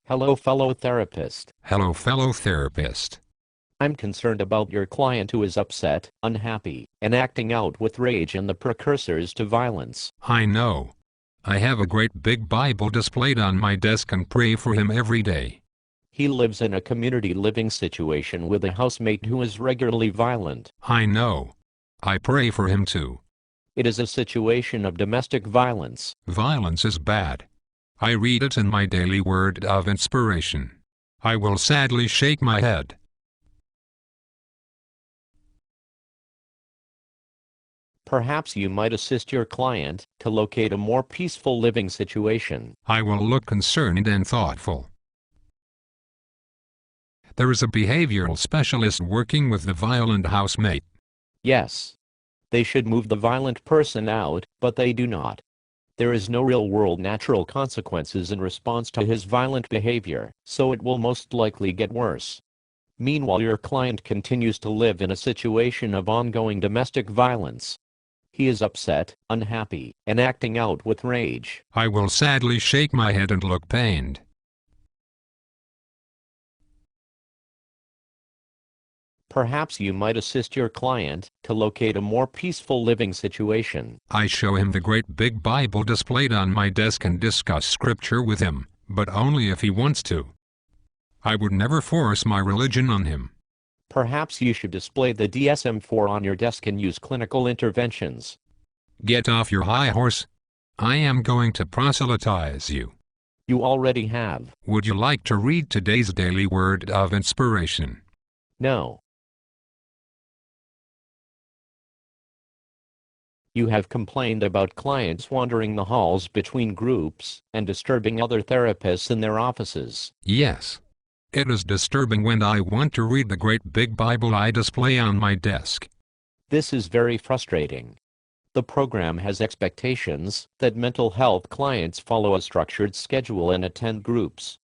Hello, fellow therapist. Hello, fellow therapist. I'm concerned about your client who is upset, unhappy, and acting out with rage and the precursors to violence. I know. I have a great big Bible displayed on my desk and pray for him every day. He lives in a community living situation with a housemate who is regularly violent. I know. I pray for him too. It is a situation of domestic violence. Violence is bad. I read it in my daily word of inspiration. I will sadly shake my head. Perhaps you might assist your client to locate a more peaceful living situation. I will look concerned and thoughtful. There is a behavioral specialist working with the violent housemate. Yes. They should move the violent person out, but they do not. There is no real-world natural consequences in response to his violent behavior, so it will most likely get worse. Meanwhile, your client continues to live in a situation of ongoing domestic violence. He is upset, unhappy, and acting out with rage. I will sadly shake my head and look pained. Perhaps you might assist your client to locate a more peaceful living situation. I show him the great big Bible displayed on my desk and discuss scripture with him, but only if he wants to. I would never force my religion on him. Perhaps you should display the DSM-4 on your desk and use clinical interventions. Get off your high horse. I am going to proselytize you. You already have. Would you like to read today's daily word of inspiration? No. You have complained about clients wandering the halls between groups and disturbing other therapists in their offices. Yes. It is disturbing when I want to read the great big Bible I display on my desk. This is very frustrating. The program has expectations that mental health clients follow a structured schedule and attend groups.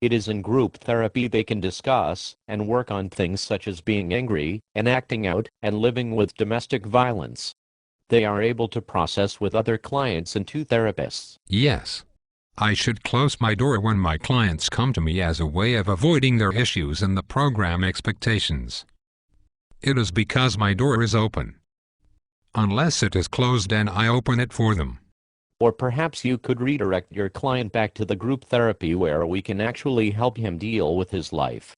It is in group therapy they can discuss and work on things such as being angry and acting out and living with domestic violence. They are able to process with other clients and two therapists. Yes. I should close my door when my clients come to me as a way of avoiding their issues and the program expectations. It is because my door is open. Unless it is closed and I open it for them. Or perhaps you could redirect your client back to the group therapy where we can actually help him deal with his life.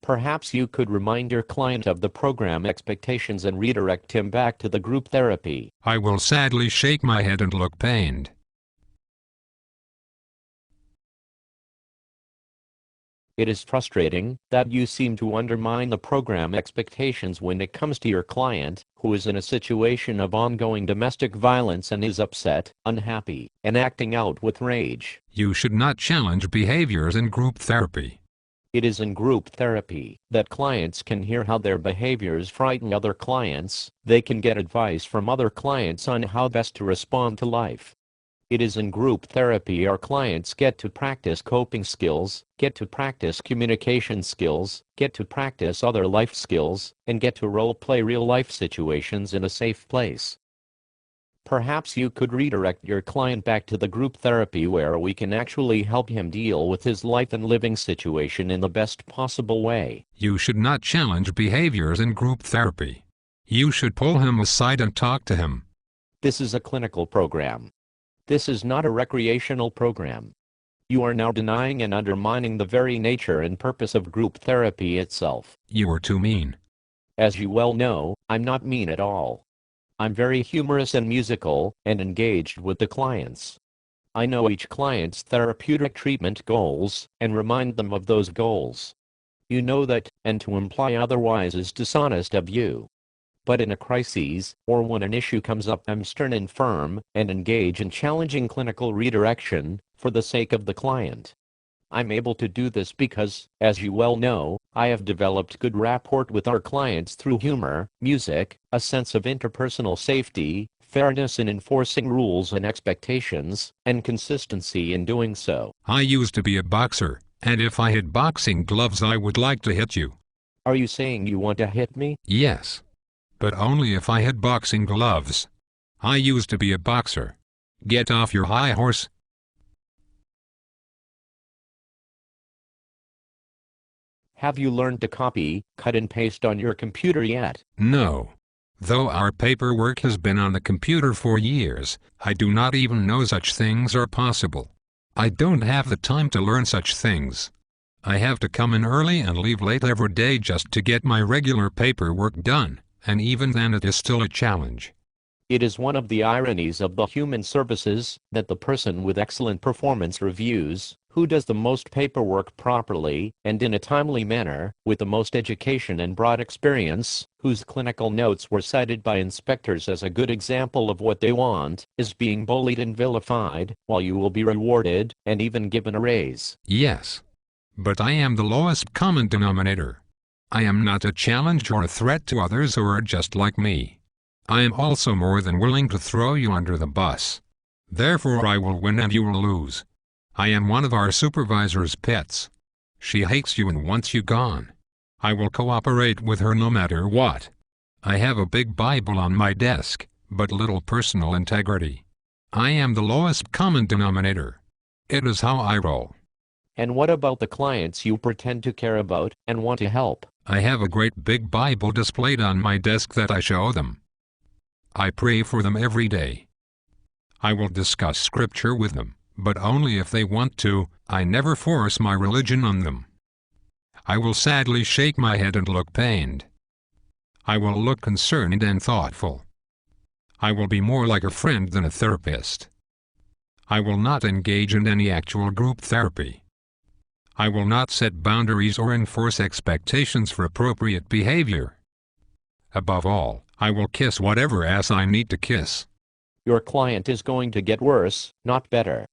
Perhaps you could remind your client of the program expectations and redirect him back to the group therapy. I will sadly shake my head and look pained. It is frustrating that you seem to undermine the program expectations when it comes to your client, who is in a situation of ongoing domestic violence and is upset, unhappy, and acting out with rage. You should not challenge behaviors in group therapy. It is in group therapy that clients can hear how their behaviors frighten other clients. They can get advice from other clients on how best to respond to life. It is in group therapy our clients get to practice coping skills, get to practice communication skills, get to practice other life skills, and get to role-play real-life situations in a safe place. Perhaps you could redirect your client back to the group therapy where we can actually help him deal with his life and living situation in the best possible way. You should not challenge behaviors in group therapy. You should pull him aside and talk to him. This is a clinical program. This is not a recreational program. You are now denying and undermining the very nature and purpose of group therapy itself. You are too mean. As you well know, I'm not mean at all. I'm very humorous and musical, and engaged with the clients. I know each client's therapeutic treatment goals, and remind them of those goals. You know that, and to imply otherwise is dishonest of you. But in a crisis, or when an issue comes up, I'm stern and firm, and engage in challenging clinical redirection, for the sake of the client. I'm able to do this because, as you well know, I have developed good rapport with our clients through humor, music, a sense of interpersonal safety, fairness in enforcing rules and expectations, and consistency in doing so. I used to be a boxer, and if I had boxing gloves I would like to hit you. Are you saying you want to hit me? Yes. But only if I had boxing gloves. I used to be a boxer. Get off your high horse. Have you learned to copy, cut and paste on your computer yet? No. Though our paperwork has been on the computer for years, I do not even know such things are possible. I don't have the time to learn such things. I have to come in early and leave late every day just to get my regular paperwork done, and even then it is still a challenge. It is one of the ironies of the human services that the person with excellent performance reviews, who does the most paperwork properly and in a timely manner, with the most education and broad experience, whose clinical notes were cited by inspectors as a good example of what they want, is being bullied and vilified, while you will be rewarded and even given a raise. Yes. But I am the lowest common denominator. I am not a challenge or a threat to others who are just like me. I am also more than willing to throw you under the bus. Therefore I will win and you will lose. I am one of our supervisor's pets. She hates you and wants you gone. I will cooperate with her no matter what. I have a big Bible on my desk, but little personal integrity. I am the lowest common denominator. It is how I roll. And what about the clients you pretend to care about and want to help? I have a great big Bible displayed on my desk that I show them. I pray for them every day. I will discuss scripture with them, but only if they want to. I never force my religion on them. I will sadly shake my head and look pained. I will look concerned and thoughtful. I will be more like a friend than a therapist. I will not engage in any actual group therapy. I will not set boundaries or enforce expectations for appropriate behavior. Above all, I will kiss whatever ass I need to kiss. Your client is going to get worse, not better.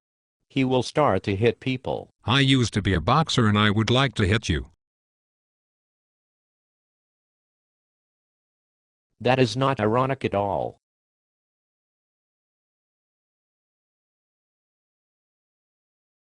He will start to hit people. I used to be a boxer and I would like to hit you. That is not ironic at all.